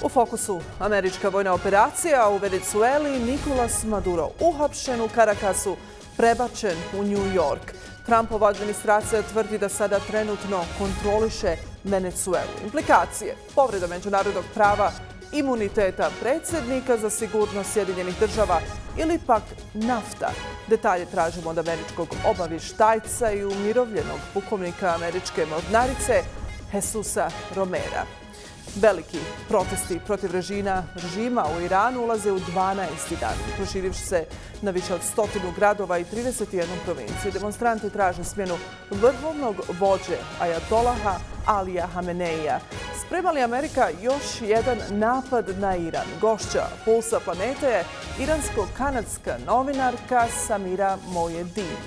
U fokusu američka vojna operacija u Venecueli, Nikolasa Madura uhapšen u Carakasu, prebačen u New York. Trumpova administracija tvrdi da sada trenutno kontroliše Venezuelu. Implikacije: povreda međunarodnog prava, imuniteta predsjednika za sigurnost Sjedinjenih Država ili pak nafta. Detalje tražimo od američkog obavještajca i umirovljenog pukovnika američke mornarice Jesusa Romera. Veliki protesti protiv režima u Iranu ulaze u 12. dan, proširivši se na više od 100 gradova i 31 provinciju. Demonstranti traže smjenu vrhovnog vođe ajatolaha Alija Hameneija. Sprema li Amerika još jedan napad na Iran? Gošća Pulsa Planete je iransko-kanadska novinarka Samira Mojedin.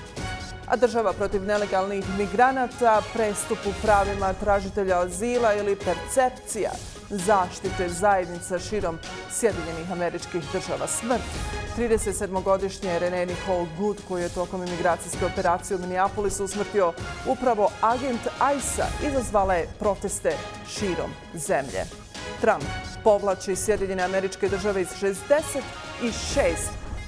A država protiv nelegalnih migranata, prestupu pravima tražitelja azila ili percepcija zaštite zajednica širom Sjedinjenih Američkih Država. Smrt 37-godišnje Renee Nicole Good, koji je tokom imigracijske operacije u Minneapolisu usmrtio upravo agent ICE-a, izazvala je proteste širom zemlje. Trump povlači Sjedinjene Američke Države iz 66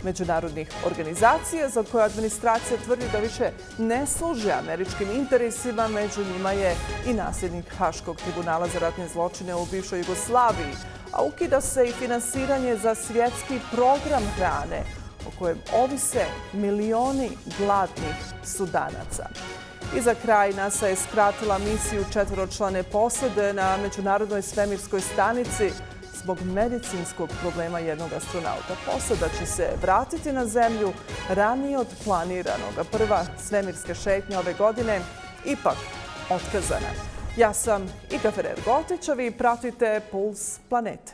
međunarodnih organizacija za koje administracija tvrdi da više ne služe američkim interesima. Među njima je i nasljednik Haškog tribunala za ratne zločine u bivšoj Jugoslaviji, a ukida se i finansiranje za svjetski program hrane o kojem ovise milioni gladnih Sudanaca. I za kraj, NASA je skratila misiju 4-člane posade na Međunarodnoj svemirskoj stanici zbog medicinskog problema jednog astronauta. Posada će se vratiti na Zemlju ranije od planiranog. Prva svemirska šetnja ove godine ipak otkazana. Ja sam Ika Ferrer-Gotić, a vi pratite Puls Planete.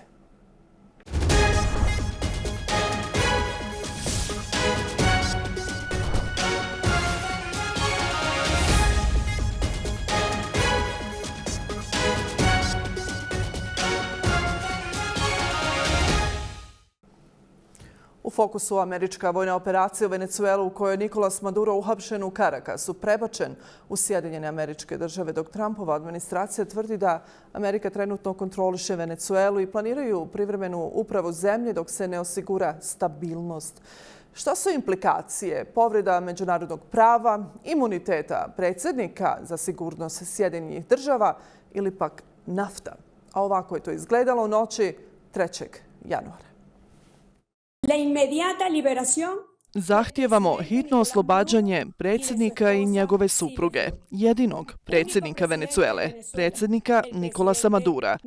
U fokusu američka vojna operacija u Venecuelu u kojoj je Nikolasa Madura uhapšen u Carakasu, prebačen u Sjedinjene Američke Države, dok Trumpova administracija tvrdi da Amerika trenutno kontroliše Venecuelu i planiraju privremenu upravu zemlje dok se ne osigura stabilnost. Šta su implikacije? Povreda međunarodnog prava, imuniteta predsjednika za sigurnost Sjedinjenih Država ili pak nafta? A ovako je to izgledalo u noći 3. januara. Zahtijevamo hitno oslobađanje predsjednika i njegove supruge, jedinog predsjednika Venezuele, predsjednika Nikolasa Madura.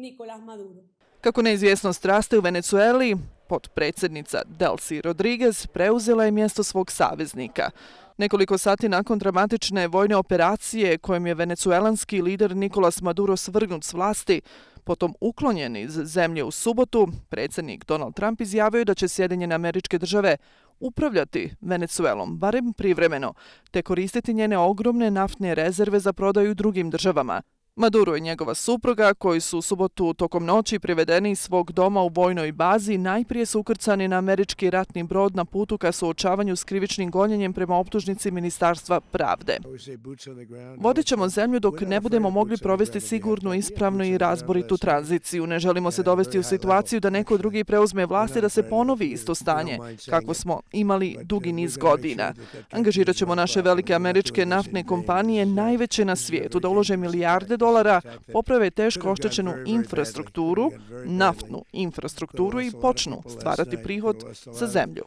Kako neizvjesnost raste u Venezueli, potpredsjednica Delcy Rodriguez preuzela je mjesto svog saveznika. Nekoliko sati nakon dramatične vojne operacije kojom je venecuelanski lider Nikolasa Maduro svrgnut s vlasti, potom uklonjen iz zemlje u subotu, predsjednik Donald Trump izjavio da će Sjedinjene Američke Države upravljati Venezuelom, barem privremeno, te koristiti njene ogromne naftne rezerve za prodaju drugim državama. Maduro i njegova supruga, koji su u subotu tokom noći privedeni iz svog doma u vojnoj bazi, najprije su ukrcani na američki ratni brod na putu ka suočavanju s krivičnim gonjenjem prema optužnici Ministarstva pravde. Vodit ćemo zemlju dok ne budemo mogli provesti sigurnu, ispravnu i razboritu tranziciju. Ne želimo se dovesti u situaciju da neko drugi preuzme vlast i da se ponovi isto stanje, kako smo imali dugi niz godina. Angažirat ćemo naše velike američke naftne kompanije, najveće na svijetu, da ulože milijarde dolara, poprave teško oštećenu infrastrukturu, naftnu infrastrukturu i počnu stvarati prihod za zemlju.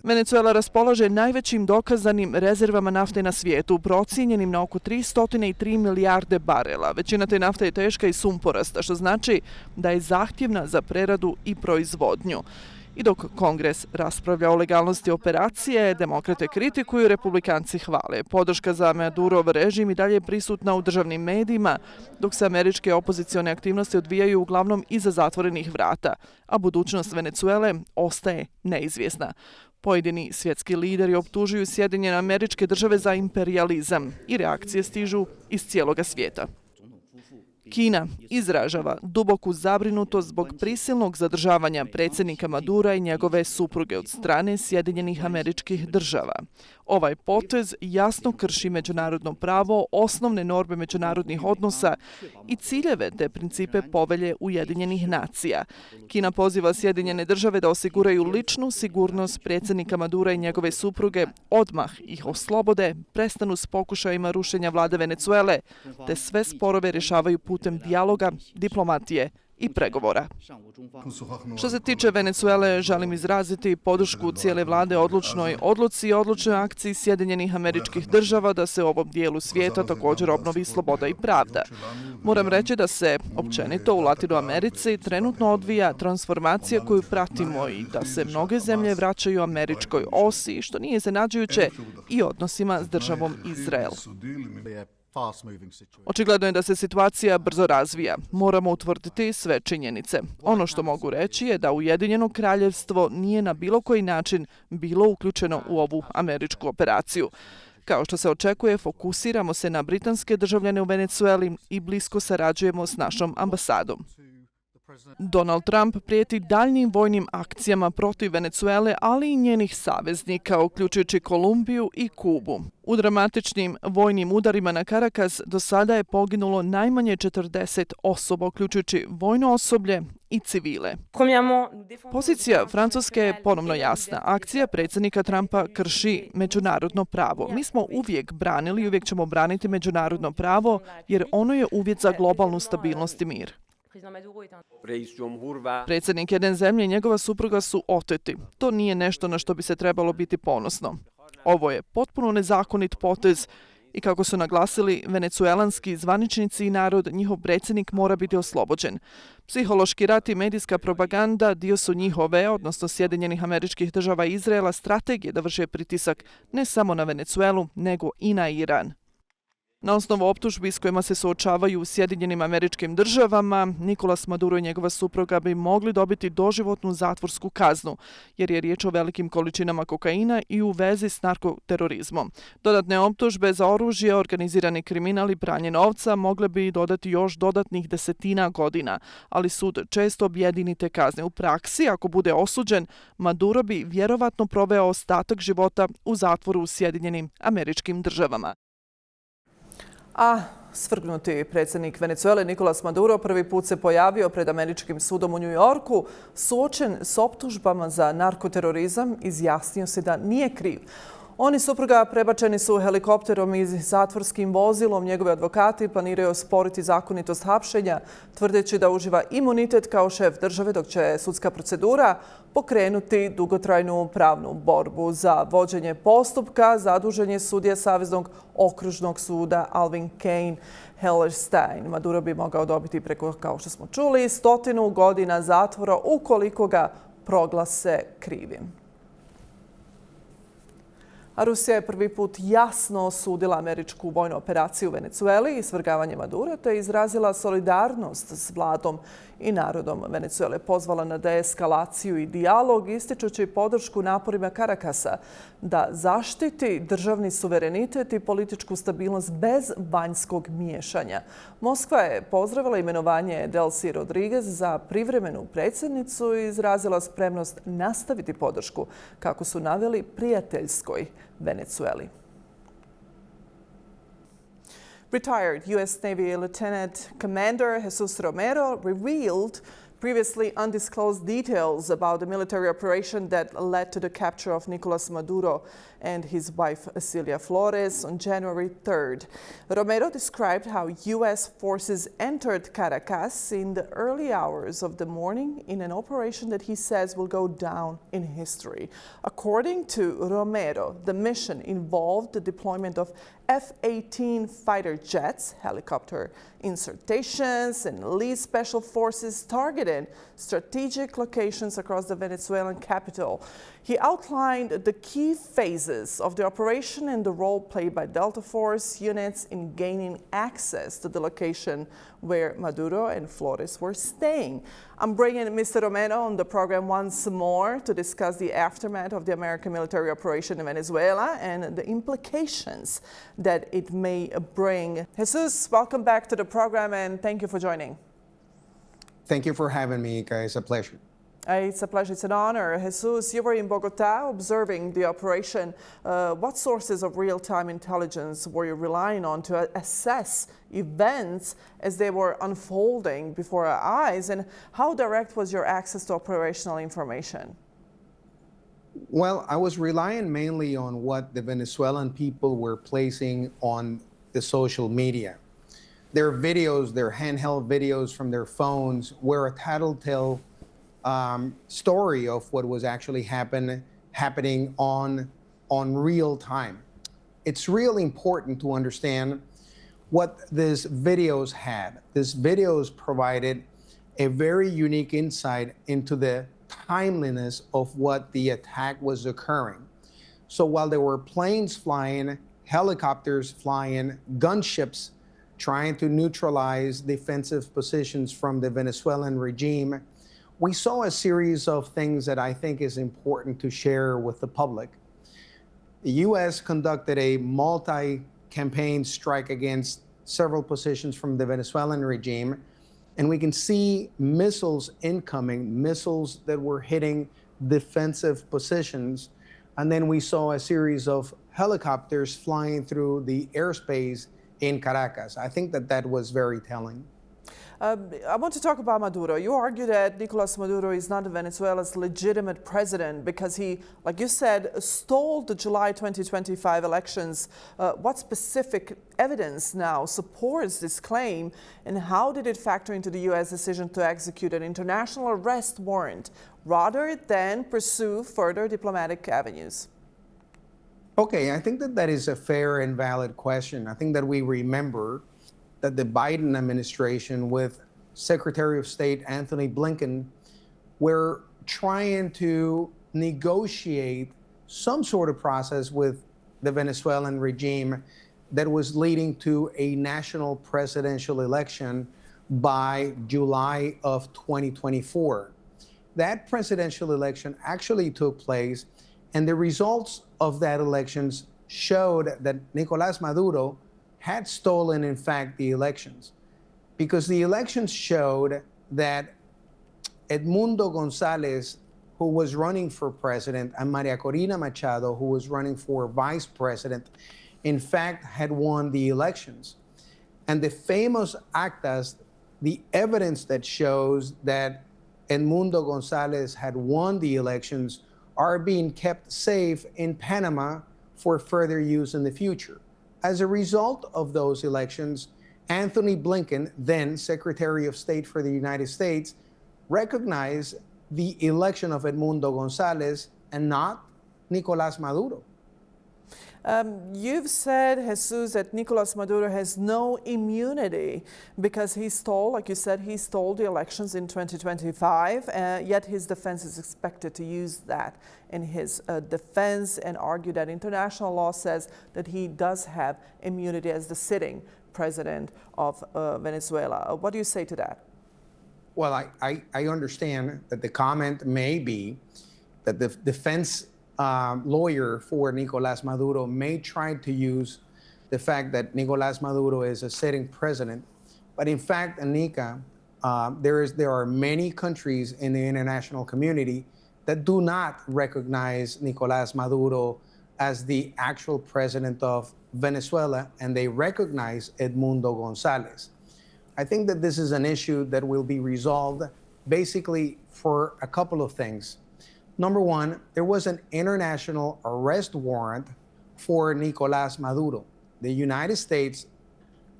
Venezuela raspolaže najvećim dokazanim rezervama nafte na svijetu, procijenjenim na oko 303 milijarde barela. Većina te nafte je teška i sumporasta, što znači da je zahtjevna za preradu i proizvodnju. I dok Kongres raspravlja o legalnosti operacije, demokrate kritikuju, republikanci hvale. Podrška za Madurov režim i dalje je prisutna u državnim medijima, dok se američke opozicione aktivnosti odvijaju uglavnom iza zatvorenih vrata, a budućnost Venezuele ostaje neizvjesna. Pojedini svjetski lideri optužuju Sjedinjene Američke Države za imperijalizam i reakcije stižu iz cijeloga svijeta. Kina izražava duboku zabrinutost zbog prisilnog zadržavanja predsjednika Madura i njegove supruge od strane Sjedinjenih Američkih Država. Ovaj potez jasno krši međunarodno pravo, osnovne norme međunarodnih odnosa i ciljeve te principe povelje Ujedinjenih nacija. Kina poziva Sjedinjene Države da osiguraju ličnu sigurnost predsjednika Madura i njegove supruge, odmah ih oslobode, prestanu s pokušajima rušenja vlade Venecuele, te sve sporove rješavaju putem dijaloga, diplomatije i pregovora. Što se tiče Venezuele, želim izraziti podršku cijele vlade odlučnoj odluci i odlučnoj akciji Sjedinjenih Američkih Država da se u ovom dijelu svijeta također obnovi sloboda i pravda. Moram reći da se općenito u Latinu Americi trenutno odvija transformacija koju pratimo i da se mnoge zemlje vraćaju američkoj osi, što nije iznenađujuće i odnosima s državom Izrael. Očigledno je da se situacija brzo razvija. Moramo utvrditi sve činjenice. Ono što mogu reći je da Ujedinjeno kraljevstvo nije na bilo koji način bilo uključeno u ovu američku operaciju. Kao što se očekuje, fokusiramo se na britanske državljane u Venecueli i blisko sarađujemo s našom ambasadom. Donald Trump prijeti daljnjim vojnim akcijama protiv Venecuele, ali i njenih saveznika, uključujući Kolumbiju i Kubu. U dramatičnim vojnim udarima na Caracas do sada je poginulo najmanje 40 osoba, uključujući vojno osoblje i civile. Pozicija Francuske je ponovno jasna. Akcija predsjednika Trumpa krši međunarodno pravo. Mi smo uvijek branili i uvijek ćemo braniti međunarodno pravo, jer ono je uvjet za globalnu stabilnost i mir. Predsjednik jedne zemlje i njegova supruga su oteti. To nije nešto na što bi se trebalo biti ponosno. Ovo je potpuno nezakonit potez i kako su naglasili venecuelanski zvaničnici i narod, njihov predsjednik mora biti oslobođen. Psihološki rat i medijska propaganda dio su njihove, odnosno Sjedinjenih Američkih Država i Izraela, strategije da vrše pritisak ne samo na Venecuelu, nego i na Iran. Na osnovu optužbi s kojima se suočavaju u Sjedinjenim Američkim Državama, Nikolasa Madura i njegova supruga bi mogli dobiti doživotnu zatvorsku kaznu, jer je riječ o velikim količinama kokaina i u vezi s narkoterorizmom. Dodatne optužbe za oružje, organizirani kriminal i pranje novca mogle bi dodati još dodatnih 10 godina, ali sud često objedini te kazne. U praksi, ako bude osuđen, Maduro bi vjerovatno proveo ostatak života u zatvoru u Sjedinjenim Američkim Državama. A svrgnuti predsjednik Venezuele Nikolasa Madura prvi put se pojavio pred Američkim sudom u New Yorku, suočen s optužbama za narkoterorizam, izjasnio se da nije kriv. On i supruga prebačeni su helikopterom i zatvorskim vozilom. Njegovi advokati planiraju osporiti zakonitost hapšenja, tvrdeći da uživa imunitet kao šef države, dok će sudska procedura pokrenuti dugotrajnu pravnu borbu. Za vođenje postupka zadužen je sudija Saveznog okružnog suda Alvin Kane Hellerstein. Maduro bi mogao dobiti preko, kao što smo čuli, 100 godina zatvora ukoliko ga proglase krivim. A Rusija je prvi put jasno osudila američku vojnu operaciju u Venecueli i svrgavanje Madura, te izrazila solidarnost s vladom i narodom Venecuele. Pozvala na deeskalaciju i dijalog, ističući podršku naporima Caracasa da zaštiti državni suverenitet i političku stabilnost bez vanjskog miješanja. Moskva je pozdravila imenovanje Delcy Rodriguez za privremenu predsjednicu i izrazila spremnost nastaviti podršku, kako su naveli, prijateljskoj Venecueli. Retired U.S. Navy Lieutenant Commander Jesus Romero revealed previously undisclosed details about the military operation that led to the capture of Nicolás Maduro and his wife Cilia Flores on January 3rd. Romero described how U.S. forces entered Caracas in the early hours of the morning in an operation that he says will go down in history. According to Romero, the mission involved the deployment of F-18 fighter jets, helicopter insertions, and elite special forces targeted strategic locations across the Venezuelan capital. He outlined the key phases of the operation and the role played by Delta Force units in gaining access to the location where Maduro and Flores were staying. I'm bringing Mr. Romero on the program once more to discuss the aftermath of the American military operation in Venezuela and the implications that it may bring. Jesus, welcome back to the program and thank you for joining. Thank you for having me, guys. A pleasure. It's a pleasure. It's an honor. Jesus, you were in Bogota observing the operation. What sources of real-time intelligence were you relying on to assess events as they were unfolding before our eyes? And how direct was your access to operational information? Well, I was relying mainly on what the Venezuelan people were placing on the social media. Their videos, their handheld videos from their phones were a tattletale story of what was actually happening on real time. It's really important to understand what these videos had. These videos provided a very unique insight into the timeliness of what the attack was occurring. So while there were planes flying, helicopters flying, gunships trying to neutralize defensive positions from the Venezuelan regime, we saw a series of things that I think is important to share with the public. The U.S. conducted a multi-campaign strike against several positions from the Venezuelan regime, and we can see missiles incoming, missiles that were hitting defensive positions. And then we saw a series of helicopters flying through the airspace in Caracas. I think that was very telling. I want to talk about Maduro. You argue that Nicolás Maduro is not Venezuela's legitimate president because he, like you said, stole the July 2025 elections. What specific evidence now supports this claim, and how did it factor into the U.S. decision to execute an international arrest warrant rather than pursue further diplomatic avenues? Okay, I think that is a fair and valid question. I think that we remember that the Biden administration with Secretary of State Antony Blinken were trying to negotiate some sort of process with the Venezuelan regime that was leading to a national presidential election by July of 2024. That presidential election actually took place, and the results of that elections showed that Nicolás Maduro had stolen, in fact, the elections, because the elections showed that Edmundo González, who was running for president, and Maria Corina Machado, who was running for vice president, in fact, had won the elections. And the famous actas, the evidence that shows that Edmundo González had won the elections, are being kept safe in Panama for further use in the future. As a result of those elections, Antony Blinken, then Secretary of State for the United States, recognized the election of Edmundo González and not Nicolás Maduro. You've said, Jesus, that Nicolás Maduro has no immunity because he stole, like you said, he stole the elections in 2025, yet his defense is expected to use that in his defense and argue that international law says that he does have immunity as the sitting president of Venezuela. What do you say to that? Well, I understand that the comment may be that the defense lawyer for Nicolás Maduro may try to use the fact that Nicolás Maduro is a sitting president. But in fact, Anika, there are many countries in the international community that do not recognize Nicolás Maduro as the actual president of Venezuela, and they recognize Edmundo González. I think that this is an issue that will be resolved basically for a couple of things. Number one, there was an international arrest warrant for Nicolás Maduro. The United States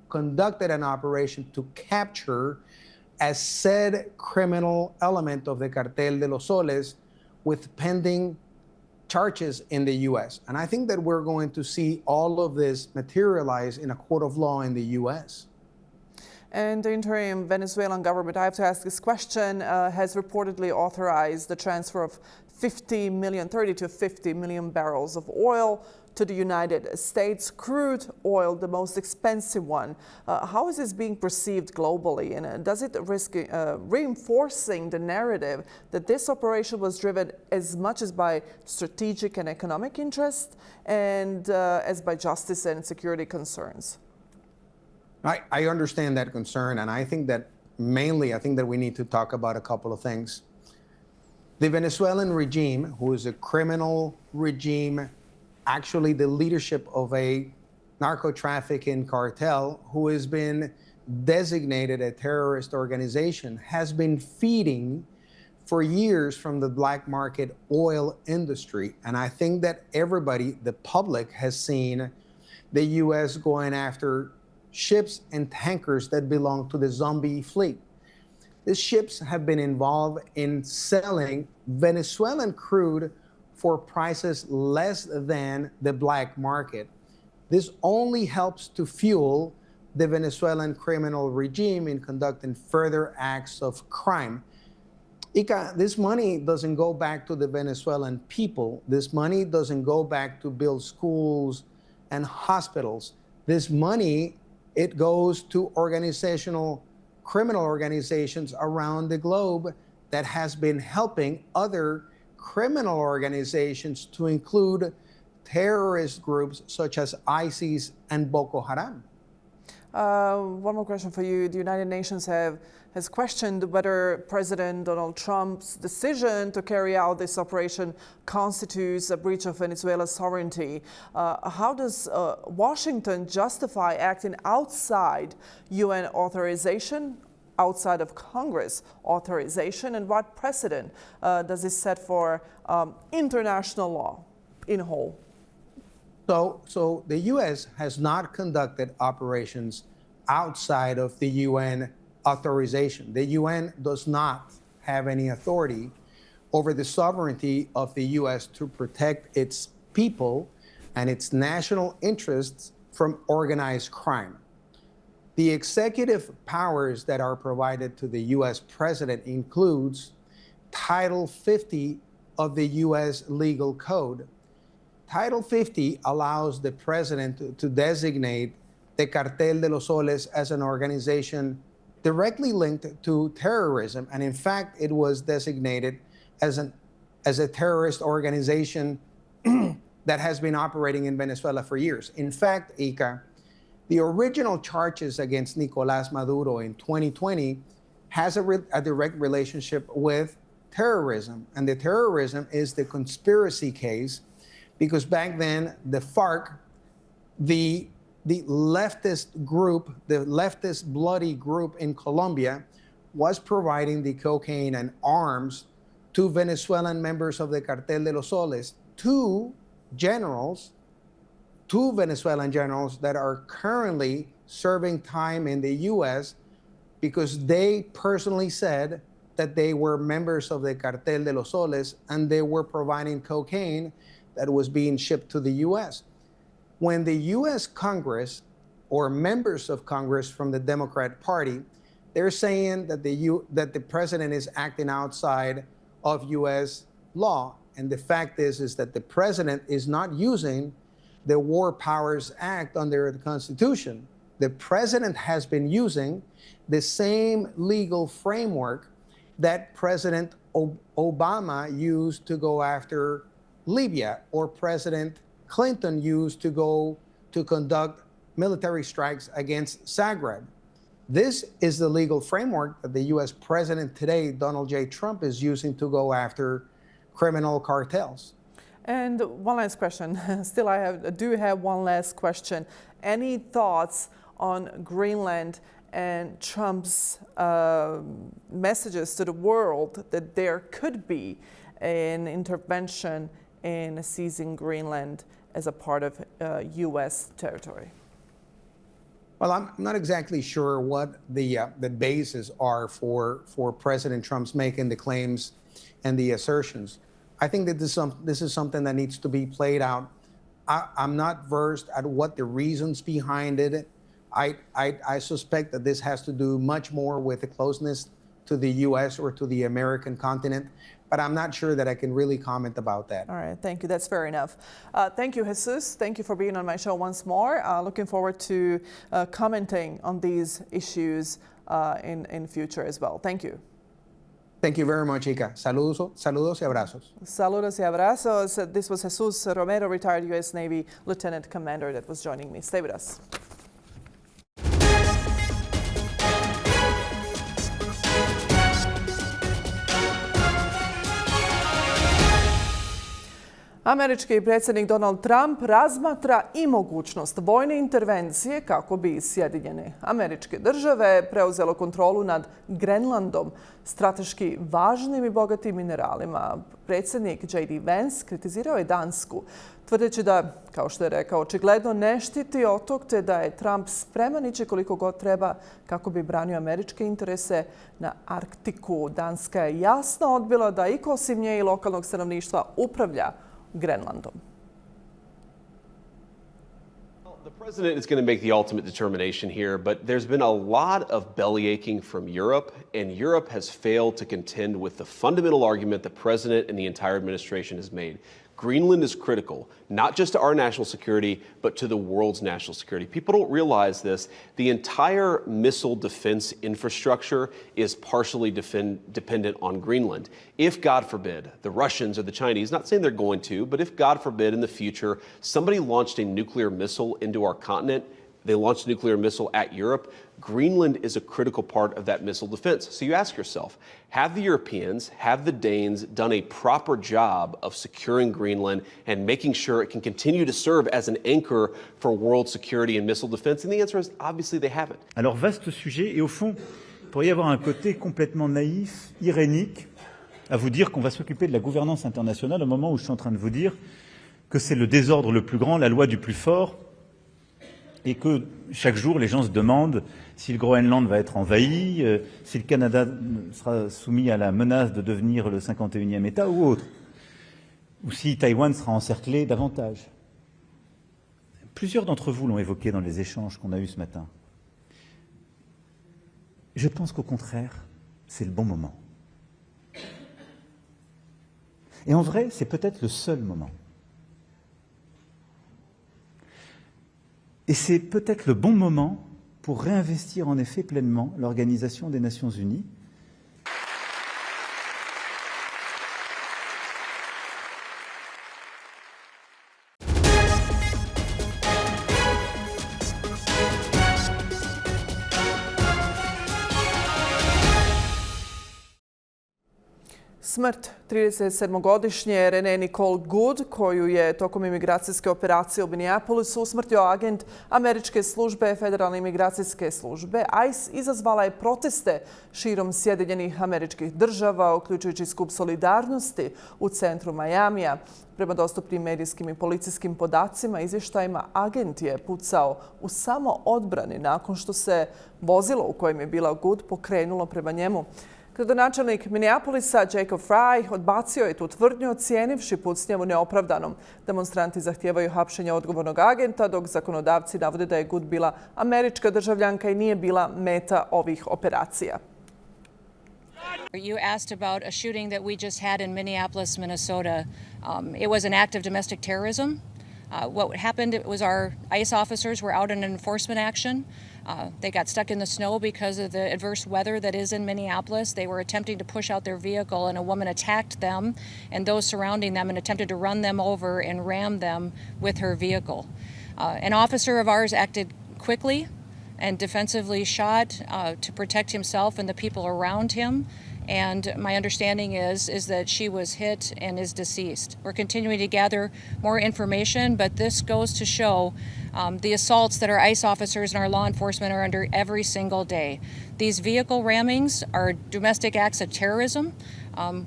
conducted an operation to capture a said criminal element of the Cartel de los Soles with pending charges in the U.S. And I think that we're going to see all of this materialize in a court of law in the U.S. And the interim Venezuelan government, I have to ask this question, has reportedly authorized the transfer of 30 to 50 million barrels of oil to the United States, crude oil, the most expensive one. How is this being perceived globally? And does it risk reinforcing the narrative that this operation was driven as much as by strategic and economic interest and as by justice and security concerns? I understand that concern, and I think that mainly, I think that we need to talk about a couple of things. The Venezuelan regime, who is a criminal regime, actually the leadership of a narco-trafficking cartel who has been designated a terrorist organization, has been feeding for years from the black market oil industry. And I think that everybody, the public, has seen the U.S. going after ships and tankers that belong to the zombie fleet. These ships have been involved in selling Venezuelan crude for prices less than the black market. This only helps to fuel the Venezuelan criminal regime in conducting further acts of crime. Ika, this money doesn't go back to the Venezuelan people. This money doesn't go back to build schools and hospitals. This money, it goes to criminal organizations around the globe that has been helping other criminal organizations, to include terrorist groups such as ISIS and Boko Haram. One more question for you. The United Nations has questioned whether President Donald Trump's decision to carry out this operation constitutes a breach of Venezuela's sovereignty. How does Washington justify acting outside UN authorization, outside of Congress authorization, and what precedent does this set for international law in whole? So the U.S. has not conducted operations outside of the UN authorization. The UN does not have any authority over the sovereignty of the U.S. to protect its people and its national interests from organized crime. The executive powers that are provided to the U.S. president includes Title 50 of the U.S. Legal Code. Title 50 allows the president to designate the Cartel de los Soles as an organization directly linked to terrorism. And in fact, it was designated as a terrorist organization that has been operating in Venezuela for years. In fact, Ika, the original charges against Nikolasa Madura in 2020 has a direct relationship with terrorism. And the terrorism is the conspiracy case, because back then, the FARC, the leftist group, the leftist bloody group in Colombia, was providing the cocaine and arms to Venezuelan members of the Cartel de los Soles, two Venezuelan generals that are currently serving time in the U.S. because they personally said that they were members of the Cartel de los Soles and they were providing cocaine that was being shipped to the U.S. When the U.S. Congress or members of Congress from the Democrat Party, they're saying that the president is acting outside of U.S. law. And the fact is that the president is not using the War Powers Act under the Constitution. The president has been using the same legal framework that President Obama used to go after Libya, or President Clinton used to conduct military strikes against Zagreb. This is the legal framework that the U.S. president today, Donald J. Trump, is using to go after criminal cartels. And one last question. Still, I do have one last question. Any thoughts on Greenland and Trump's messages to the world that there could be an intervention in seizing Greenland as a part of U.S. territory? Well, I'm not exactly sure what the bases are for President Trump's making the claims and the assertions. I think that this is something that needs to be played out. I'm not versed at what the reasons behind it. I suspect that this has to do much more with the closeness to the U.S. or to the American continent, but I'm not sure that I can really comment about that. All right, thank you. That's fair enough. Thank you, Jesus. Thank you for being on my show once more. Looking forward to commenting on these issues in future as well. Thank you. Thank you very much, Ika. Saludos y abrazos. Saludos y abrazos. This was Jesus Romero, retired U.S. Navy Lieutenant Commander, that was joining me. Stay with us. Američki predsjednik Donald Trump razmatra i mogućnost vojne intervencije kako bi Sjedinjene Američke Države preuzelo kontrolu nad Grenlandom, strateški važnim i bogatim mineralima. Predsjednik J.D. Vance kritizirao je Dansku, tvrdeći da, kao što je rekao, očigledno ne štiti otok te da je Trump spreman ići koliko god treba kako bi branio američke interese na Arktiku. Danska je jasno odbila da iko osim nje i lokalnog stanovništva upravlja Grenlandom. The president is going to make the ultimate determination here, but there's been a lot of bellyaching from Europe, and Europe has failed to contend with the fundamental argument the president and the entire administration has made. Greenland is critical, not just to our national security, but to the world's national security. People don't realize this. The entire missile defense infrastructure is partially dependent on Greenland. If, God forbid, the Russians or the Chinese, not saying they're going to, but if, God forbid, in the future, somebody launched a nuclear missile into our continent, they launched a nuclear missile at Europe, Greenland is a critical part of that missile defense. So you ask yourself, have the Europeans, have the Danes done a proper job of securing Greenland and making sure it can continue to serve as an anchor for world security and missile defense? And the answer is obviously they haven't. Alors vaste sujet et au fond, il pourrait y avoir un côté complètement naïf, irénique, à vous dire qu'on va s'occuper de la gouvernance internationale au moment où je suis en train de vous dire que c'est le désordre le plus grand, la loi du plus fort, et que chaque jour les gens se demandent si le Groenland va être envahi, si le Canada sera soumis à la menace de devenir le 51e État ou autre, ou si Taïwan sera encerclé davantage. Plusieurs d'entre vous l'ont évoqué dans les échanges qu'on a eus ce matin. Je pense qu'au contraire, c'est le bon moment. Et en vrai, c'est peut-être le seul moment. Et c'est peut-être le bon moment pour réinvestir en effet pleinement l'Organisation des Nations Unies. Smrt 37-godišnje Renee Nicole Goode, koju je tokom imigracijske operacije u Minneapolisu usmrtio agent Američke službe Federalne imigracijske službe, ICE izazvala je proteste širom Sjedinjenih Američkih Država, uključujući skup solidarnosti u centru Majamija. Prema dostupnim medijskim i policijskim podacima, izvještajima, agent je pucao u samoodbrani nakon što se vozilo u kojem je bila Goode pokrenulo prema njemu. Gradonačelnik Minneapolisa Jacob Frey odbacio je tu tvrdnju, ocijenivši pucnjavu neopravdanom. Demonstranti zahtijevaju hapšenje odgovornog agenta, dok zakonodavci navode da je Goode bila američka državljanka i nije bila meta ovih operacija. You asked about a shooting that we just had in Minneapolis, Minnesota. It was an act of domestic terrorism. What happened was our ICE officers were out in an enforcement action. They got stuck in the snow because of the adverse weather that is in Minneapolis. They were attempting to push out their vehicle, and a woman attacked them and those surrounding them and attempted to run them over and ram them with her vehicle. An officer of ours acted quickly and defensively shot to protect himself and the people around him. And my understanding is that she was hit and is deceased. We're continuing to gather more information, but this goes to show the assaults that our ICE officers and our law enforcement are under every single day. These vehicle rammings are domestic acts of terrorism.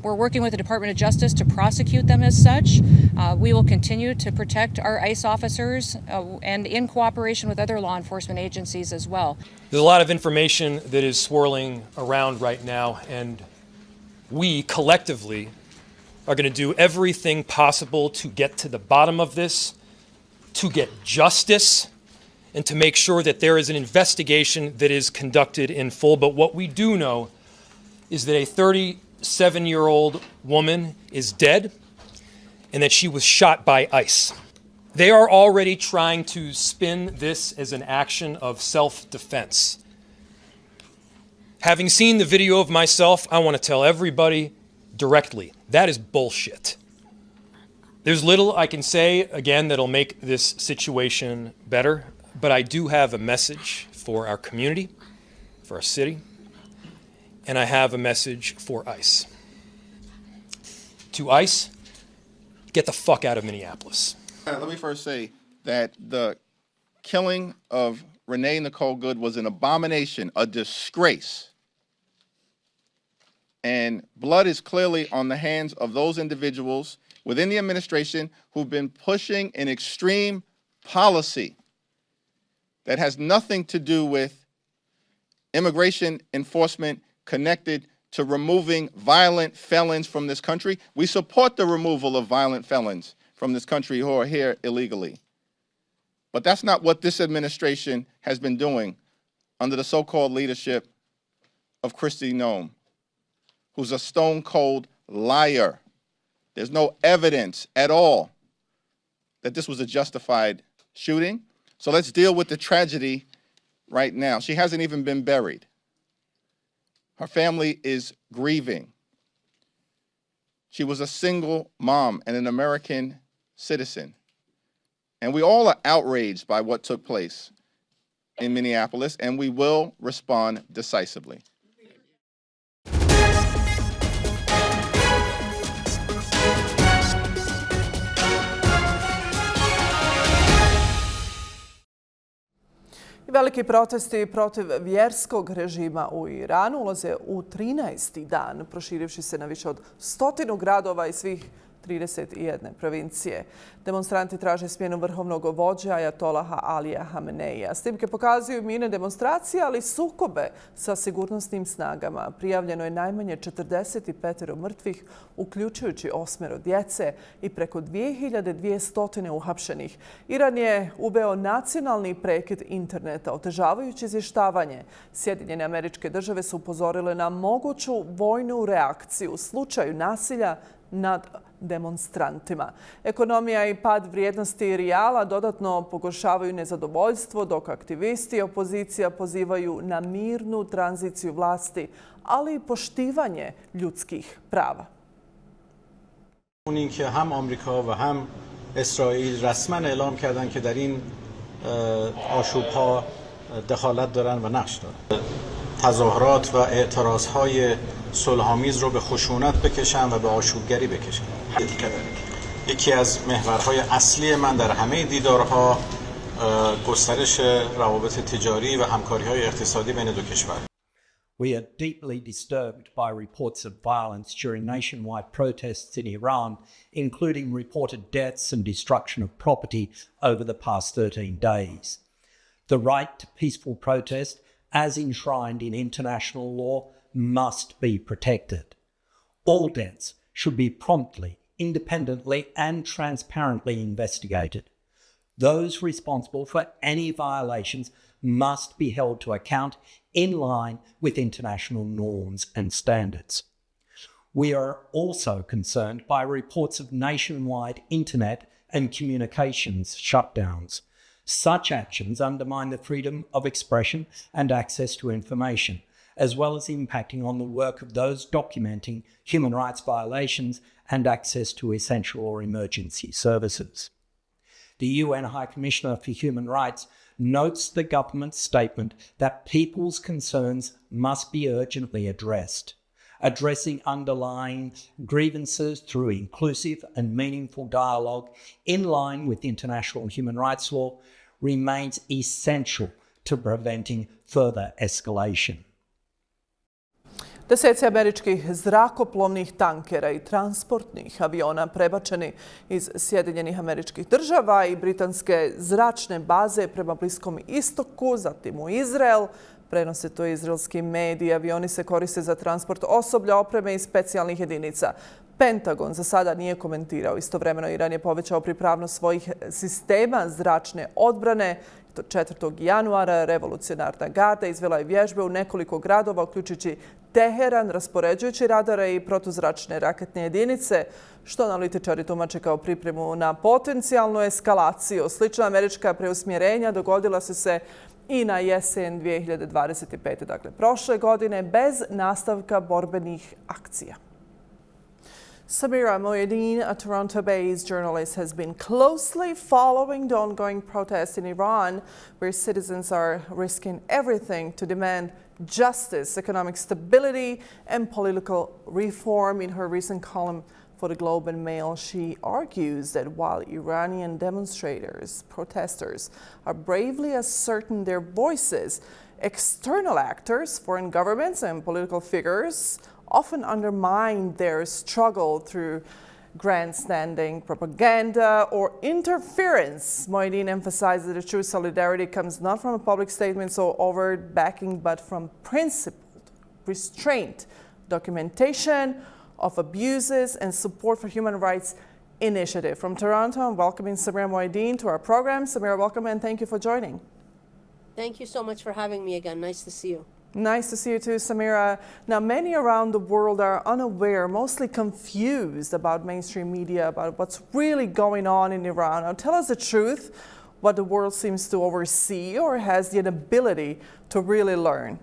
We're working with the Department of Justice to prosecute them as such. We will continue to protect our ICE officers and in cooperation with other law enforcement agencies as well. There's a lot of information that is swirling around right now, and we collectively are going to do everything possible to get to the bottom of this, to get justice, and to make sure that there is an investigation that is conducted in full. But what we do know is that a 37-year-old woman is dead and that she was shot by ICE. They are already trying to spin this as an action of self-defense. Having seen the video of myself, I want to tell everybody directly, that is bullshit. There's little I can say, again, that'll make this situation better, but I do have a message for our community, for our city, and I have a message for ICE. To ICE, get the fuck out of Minneapolis. Let me first say that the killing of Renee Nicole Good was an abomination, a disgrace. And blood is clearly on the hands of those individuals within the administration who've been pushing an extreme policy that has nothing to do with immigration enforcement connected to removing violent felons from this country. We support the removal of violent felons from this country who are here illegally. But that's not what this administration has been doing under the so-called leadership of Kristi Noem, who's a stone-cold liar. There's no evidence at all that this was a justified shooting. So let's deal with the tragedy right now. She hasn't even been buried. Her family is grieving. She was a single mom and an American citizen. And we all are outraged by what took place in Minneapolis, and we will respond decisively. Veliki protesti protiv vjerskog režima u Iranu ulaze u 13. dan, proširivši se na više od 100 gradova i svih 31 provincije. Demonstranti traže smjenu vrhovnog vođe ajatolaha Alija Hameneija. Snimke pokazuju mirne demonstracije, ali sukobe sa sigurnosnim snagama. Prijavljeno je najmanje 45 mrtvih, uključujući 8 djece i preko 2200 uhapšenih. Iran je uveo nacionalni prekid interneta, otežavajući izvještavanje. Sjedinjene Američke Države su upozorile na moguću vojnu reakciju u slučaju nasilja nad demonstrantima. Ekonomija i pad vrijednosti rijala dodatno pogoršavaju nezadovoljstvo, dok aktivisti i opozicija pozivaju na mirnu tranziciju vlasti, ali i poštivanje ljudskih prava. اونی که هم آمریکا و هم اسرائیل رسما اعلام کردن که در این آشوب‌ها دخالت دارن و نقش دارن. تظاهرات و اعتراضهای صلح‌آمیز رو به خشونت بکشن و به آشوبگری بکشن. یکی از محورهای اصلی من در همه دیدارها گسترش روابط تجاری و همکاری‌های اقتصادی بین دو کشور. We are deeply disturbed by reports of violence during nationwide protests in Iran, including reported deaths and destruction of property over the past 13 days. The right to peaceful protest, as enshrined in international law, must be protected. All deaths should be promptly, independently, and transparently investigated. Those responsible for any violations must be held to account in line with international norms and standards. We are also concerned by reports of nationwide internet and communications shutdowns. Such actions undermine the freedom of expression and access to information, as well as impacting on the work of those documenting human rights violations and access to essential or emergency services. The UN High Commissioner for Human Rights notes the government's statement that people's concerns must be urgently addressed. Addressing underlying grievances through inclusive and meaningful dialogue in line with international human rights law remains essential to preventing further escalation. Deseci američkih zrakoplovnih tankera i transportnih aviona prebačeni iz Sjedinjenih Američkih Država i britanske zračne baze prema Bliskom istoku, zatim u Izrael. Prenose to izraelski mediji. Avioni se koriste za transport osoblja, opreme i specijalnih jedinica. Pentagon za sada nije komentirao. Istovremeno Iran je povećao pripravnost svojih sistema zračne odbrane. 4. januara revolucionarna garda izvela je vježbe u nekoliko gradova, uključujući Teheran, raspoređujući radare i protuzračne raketne jedinice, što analitičari tumače kao pripremu na potencijalnu eskalaciju. Slična američka preusmjerenja dogodila su se i na jesen 2025. Dakle, prošle godine, bez nastavka borbenih akcija. Samira Moyedin, a Toronto-based journalist, has been closely following the ongoing protests in Iran, where citizens are risking everything to demand justice, economic stability, and political reform. In her recent column for the Globe and Mail. She argues that while Iranian protesters are bravely asserting their voices, external actors, foreign governments and political figures often undermine their struggle through grandstanding, propaganda, or interference. Moeddin emphasized that the true solidarity comes not from a public statement so overt backing, but from principled restraint, documentation of abuses, and support for human rights initiative. From Toronto, I'm welcoming Samira Moeddin to our program. Samira, welcome and thank you for joining. Thank you so much for having me again. Nice to see you. Nice to see you too, Samira. Now, many around the world are unaware, mostly confused about mainstream media, about what's really going on in Iran. Now, tell us the truth, what the world seems to oversee or has the inability to really learn.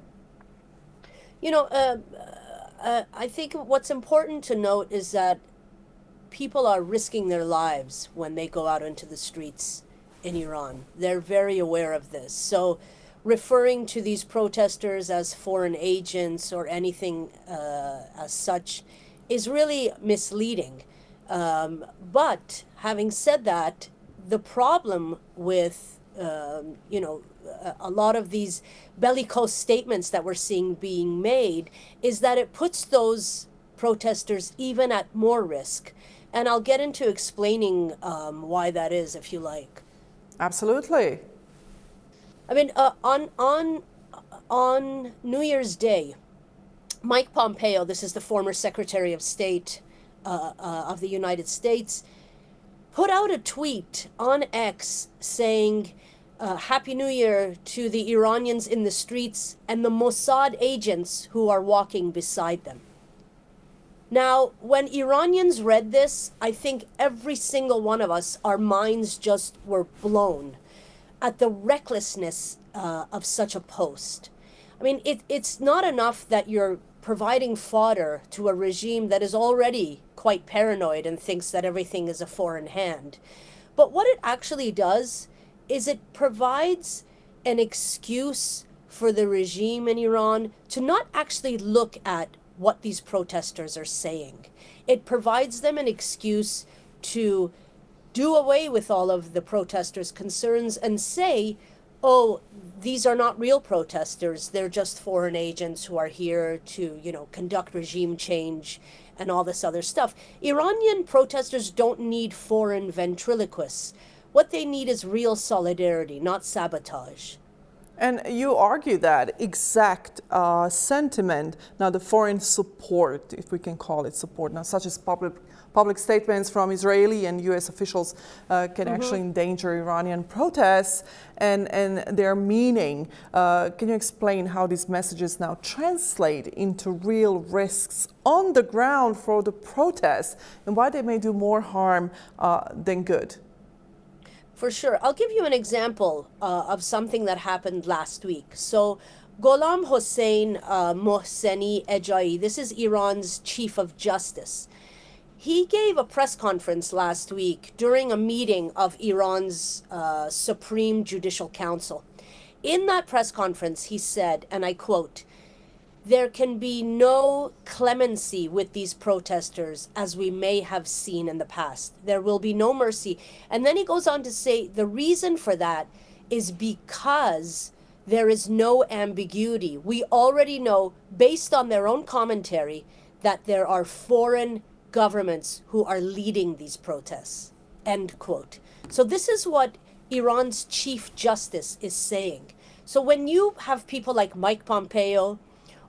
You know, I think what's important to note is that people are risking their lives when they go out into the streets in Iran. They're very aware of this. So referring to these protesters as foreign agents or anything as such is really misleading. But having said that, the problem with, a lot of these bellicose statements that we're seeing being made is that it puts those protesters even at more risk. And I'll get into explaining why that is, if you like. Absolutely. I mean, on New Year's Day, Mike Pompeo, this is the former Secretary of State of the United States, put out a tweet on X saying, Happy New Year to the Iranians in the streets and the Mossad agents who are walking beside them. Now, when Iranians read this, I think every single one of us, our minds just were blown at the recklessness of such a post. I mean, it's not enough that you're providing fodder to a regime that is already quite paranoid and thinks that everything is a foreign hand. But what it actually does is it provides an excuse for the regime in Iran to not actually look at what these protesters are saying. It provides them an excuse to do away with all of the protesters' concerns and say, oh, these are not real protesters. They're just foreign agents who are here to, conduct regime change and all this other stuff. Iranian protesters don't need foreign ventriloquists. What they need is real solidarity, not sabotage. And you argue that exact sentiment, now the foreign support, if we can call it support, now such as public statements from Israeli and U.S. officials can actually endanger Iranian protests and their meaning. Can you explain how these messages now translate into real risks on the ground for the protests and why they may do more harm than good? For sure. I'll give you an example of something that happened last week. So Gholam Hossein Mohseni Ejai, this is Iran's Chief of Justice. He gave a press conference last week during a meeting of Iran's Supreme Judicial Council. In that press conference, he said, and I quote, "There can be no clemency with these protesters as we may have seen in the past. There will be no mercy." And then he goes on to say the reason for that is because there is no ambiguity. We already know, based on their own commentary, that there are foreign governments who are leading these protests. End quote. So this is what Iran's Chief Justice is saying. So when you have people like Mike Pompeo,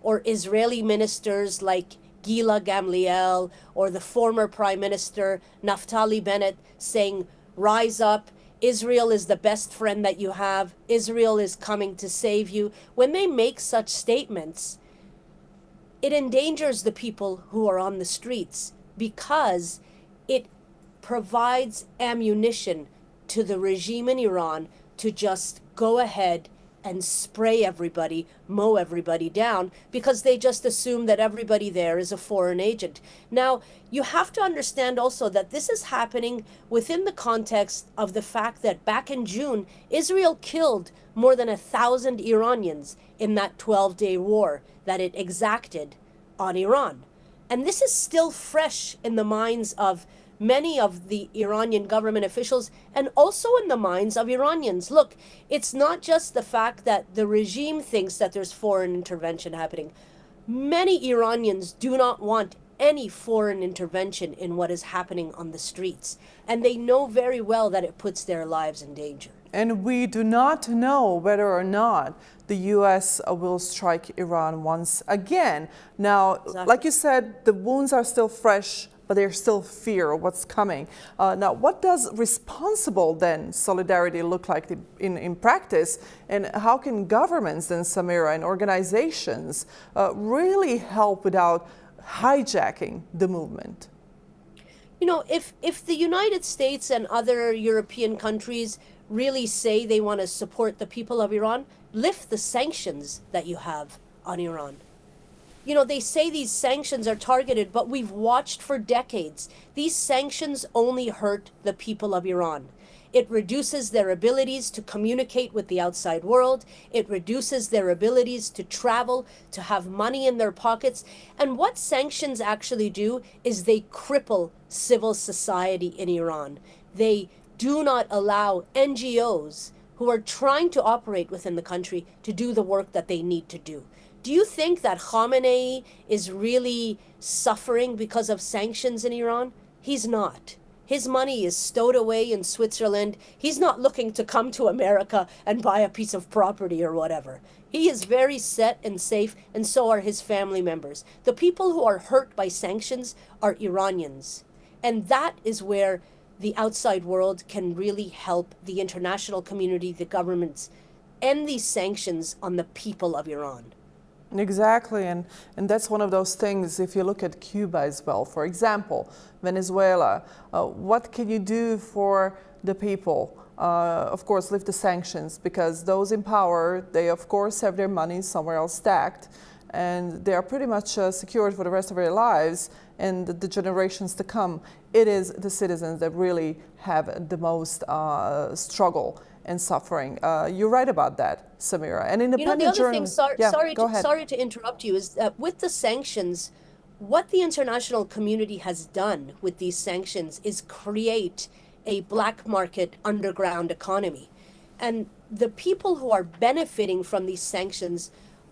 or Israeli ministers like Gila Gamliel, or the former Prime Minister Naftali Bennett saying, rise up, Israel is the best friend that you have, Israel is coming to save you. When they make such statements, it endangers the people who are on the streets because it provides ammunition to the regime in Iran to just go ahead and spray everybody, mow everybody down, because they just assume that everybody there is a foreign agent. Now, you have to understand also that this is happening within the context of the fact that back in June, Israel killed more than 1,000 Iranians in that 12-day war that it exacted on Iran. And this is still fresh in the minds of many of the Iranian government officials and also in the minds of Iranians. Look, it's not just the fact that the regime thinks that there's foreign intervention happening. Many Iranians do not want any foreign intervention in what is happening on the streets. And they know very well that it puts their lives in danger. And we do not know whether or not the U.S. will strike Iran once again. Now, like you said, the wounds are still fresh, but there's still fear of what's coming. Now, what does responsible then solidarity look like in practice? And how can governments then, Samira, and organizations really help without hijacking the movement? You know, if the United States and other European countries really say they want to support the people of Iran, lift the sanctions that you have on Iran. You know, they say these sanctions are targeted, but we've watched for decades. These sanctions only hurt the people of Iran. It reduces their abilities to communicate with the outside world. It reduces their abilities to travel, to have money in their pockets. And what sanctions actually do is they cripple civil society in Iran. They do not allow NGOs who are trying to operate within the country to do the work that they need to do. Do you think that Hameneija is really suffering because of sanctions in Iran? He's not. His money is stowed away in Switzerland. He's not looking to come to America and buy a piece of property or whatever. He is very set and safe, and so are his family members. The people who are hurt by sanctions are Iranians. And that is where the outside world can really help the international community, the governments, end these sanctions on the people of Iran. Exactly, and that's one of those things. If you look at Cuba as well, for example, Venezuela, what can you do for the people? Of course, lift the sanctions, because those in power, they of course have their money somewhere else stacked, and they are pretty much secured for the rest of their lives and the generations to come. It is the citizens that really have the most struggle and suffering. You're right about that, Samira. And independent journalists. Sorry to interrupt you, is that with the sanctions, what the international community has done with these sanctions is create a black market underground economy. And the people who are benefiting from these sanctions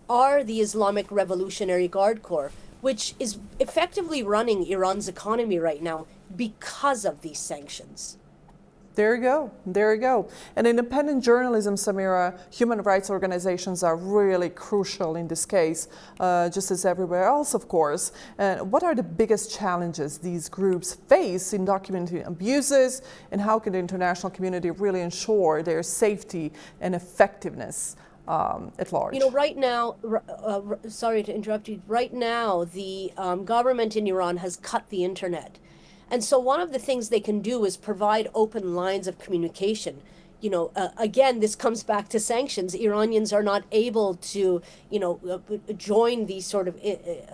are the Islamic Revolutionary Guard Corps, which is effectively running Iran's economy right now because of these sanctions. There you go. There you go. And independent journalism, Samira, human rights organizations are really crucial in this case, just as everywhere else, of course. What are the biggest challenges these groups face in documenting abuses, and how can the international community really ensure their safety and effectiveness at large? You know, right now, sorry to interrupt you, right now the government in Iran has cut the internet. And so one of the things they can do is provide open lines of communication. You know, again, this comes back to sanctions. Iranians are not able to, you know, join these sort of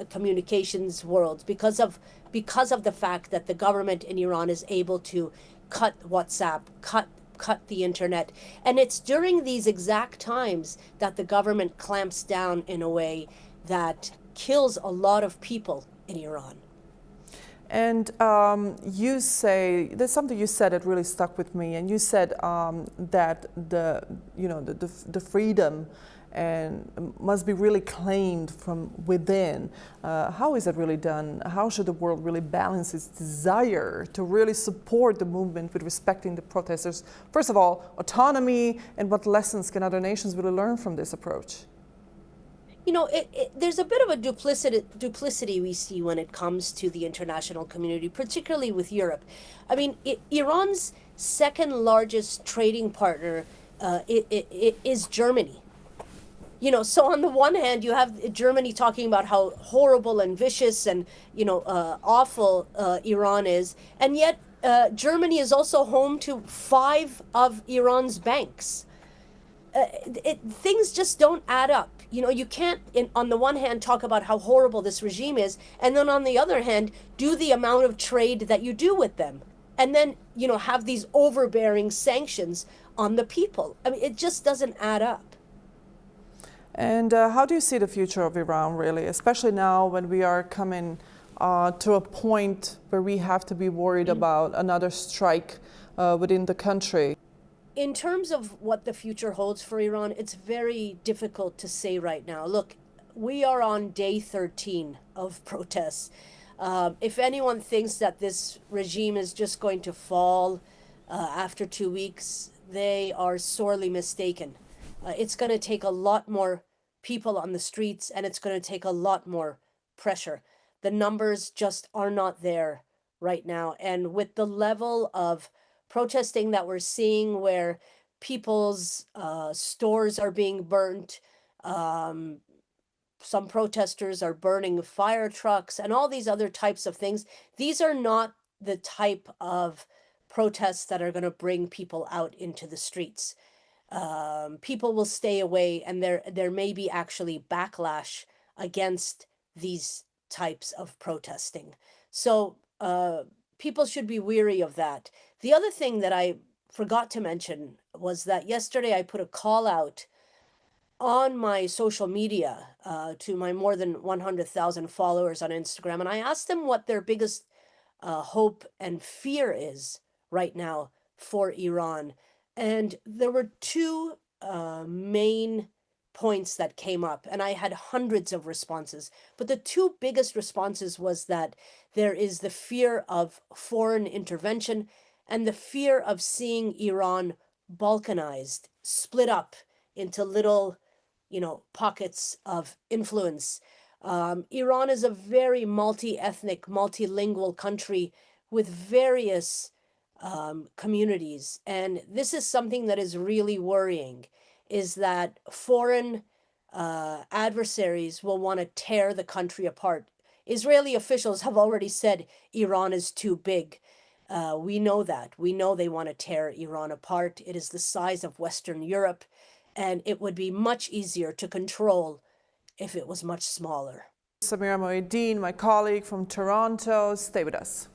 communications worlds because of the fact that the government in Iran is able to cut WhatsApp, cut the internet. And it's during these exact times that the government clamps down in a way that kills a lot of people in Iran. And you say, there's something you said that really stuck with me, and you said that the freedom and must be really claimed from within. How is that really done? How should the world really balance its desire to really support the movement with respecting the protesters? First of all, autonomy, and what lessons can other nations really learn from this approach? You know, there's a bit of a duplicity we see when it comes to the international community, particularly with Europe. I mean, Iran's second largest trading partner is Germany. You know, so on the one hand, you have Germany talking about how horrible and vicious and, you know, awful Iran is. And yet Germany is also home to 5 of Iran's banks. Things just don't add up. You know, you can't, on the one hand, talk about how horrible this regime is, and then on the other hand, do the amount of trade that you do with them. And then, you know, have these overbearing sanctions on the people. I mean, it just doesn't add up. And how do you see the future of Iran, really, especially now when we are coming to a point where we have to be worried about another strike within the country? In terms of what the future holds for Iran, it's very difficult to say right now. Look, we are on day 13 of protests. If anyone thinks that this regime is just going to fall after 2 weeks, they are sorely mistaken. It's going to take a lot more people on the streets, and it's going to take a lot more pressure. The numbers just are not there right now. And with the level of protesting that we're seeing, where people's stores are being burnt, some protesters are burning fire trucks and all these other types of things, these are not the type of protests that are going to bring people out into the streets. People will stay away, and there may be actually backlash against these types of protesting. So people should be weary of that. The other thing that I forgot to mention was that yesterday I put a call out on my social media to my more than 100,000 followers on Instagram, and I asked them what their biggest hope and fear is right now for Iran. And there were two main points that came up, and I had hundreds of responses. But the two biggest responses was that there is the fear of foreign intervention and the fear of seeing Iran balkanized, split up into little, pockets of influence. Iran is a very multi-ethnic, multilingual country with various communities. And this is something that is really worrying, is that foreign adversaries will want to tear the country apart. Israeli officials have already said Iran is too big. We know that. We know they want to tear Iran apart. It is the size of Western Europe, and it would be much easier to control if it was much smaller. Samira Mohideen, my colleague from Toronto, stay with us.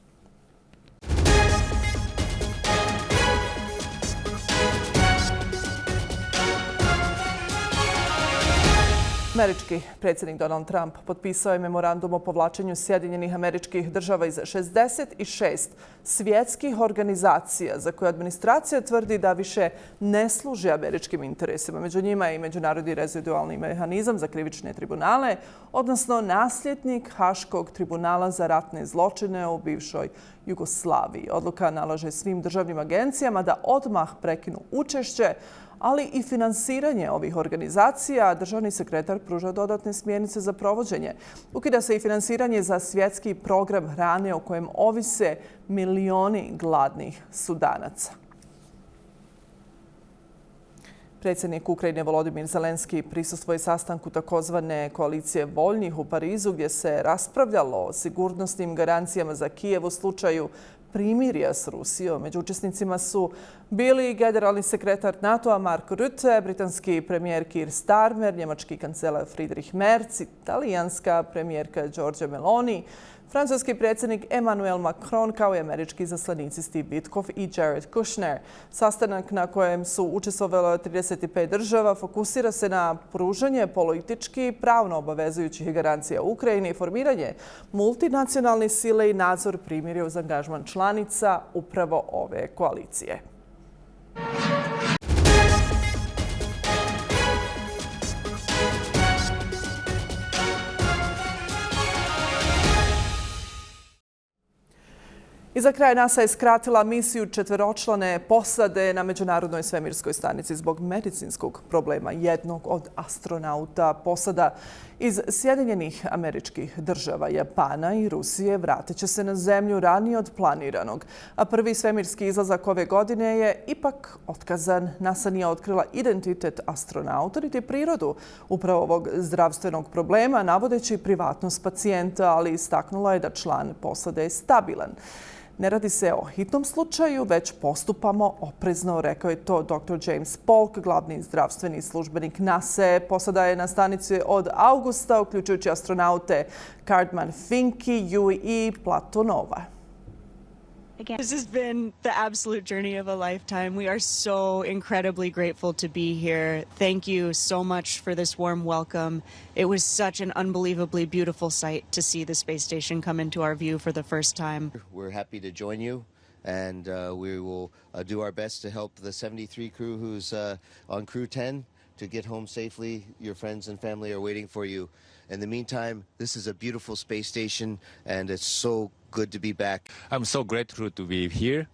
Američki predsjednik Donald Trump potpisao je memorandum o povlačenju Sjedinjenih Američkih Država iz 66 svjetskih organizacija za koje administracija tvrdi da više ne služe američkim interesima. Među njima je i Međunarodni rezidualni mehanizam za krivične tribunale, odnosno nasljednik Haškog tribunala za ratne zločine u bivšoj Jugoslaviji. Odluka nalaže svim državnim agencijama da odmah prekinu učešće, ali i finansiranje ovih organizacija. Državni sekretar pruža dodatne smjernice za provođenje. Ukida se i finansiranje za svjetski program hrane o kojem ovise milioni gladnih Sudanaca. Predsjednik Ukrajine Volodimir Zelenski prisustvuje sastanku takozvane koalicije voljnih u Parizu, gdje se raspravljalo o sigurnosnim garancijama za Kijev u slučaju primirja s Rusijom. Među učesnicima su bili generalni sekretar NATO-a Mark Rutte, britanski premijer Keir Starmer, njemački kancelar Friedrich Merz, italijanska premijerka Giorgia Meloni, francuski predsjednik Emmanuel Macron, kao i američki izaslanici Steve Witkoff i Jared Kushner. Sastanak na kojem su učestvovalo 35 država fokusira se na pružanje politički i pravno obavezujućih garancija Ukrajini, formiranje multinacionalne sile i nadzor primirja uz angažman članica upravo ove koalicije. I za kraj NASA je skratila misiju 4-člane posade na Međunarodnoj svemirskoj stanici zbog medicinskog problema jednog od astronauta. Posada iz Sjedinjenih Američkih Država, Japana i Rusije vratit će se na Zemlju ranije od planiranog. A prvi svemirski izlazak ove godine je ipak otkazan. NASA nije otkrila identitet astronauta niti prirodu upravo ovog zdravstvenog problema, navodeći privatnost pacijenta, ali istaknula je da član posade je stabilan. Ne radi se o hitnom slučaju, već postupamo oprezno, rekao je to dr. James Polk, glavni zdravstveni službenik NASA. Posada je na stanici od avgusta, uključujući astronaute Cartman Finke, Yui i Platonova. This has been the absolute journey of a lifetime. We are so incredibly grateful to be here. Thank you so much for this warm welcome. It was such an unbelievably beautiful sight to see the space station come into our view for the first time. We're happy to join you, and we will do our best to help the 73 crew who's on Crew 10 to get home safely. Your friends and family are waiting for you. In the meantime, this is a beautiful space station, and it's so good to be back. I'm so grateful to be here.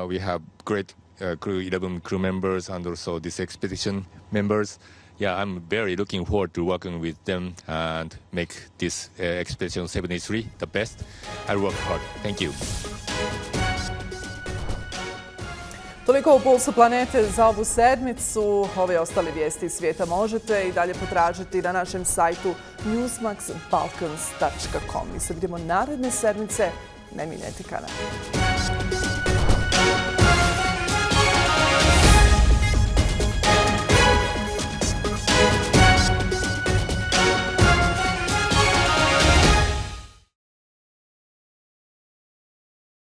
We have great crew, 11 crew members, and also this expedition members. Yeah, I'm very looking forward to working with them and make this expedition 73 the best. I'll work hard. Thank you. Toliko u Pulsu planete za ovu sedmicu. Ove ostale vijesti iz svijeta možete i dalje potražiti na našem sajtu newsmax.balkans.com. Mi se vidimo naredne sedmice. Ne mijenjajte kanal.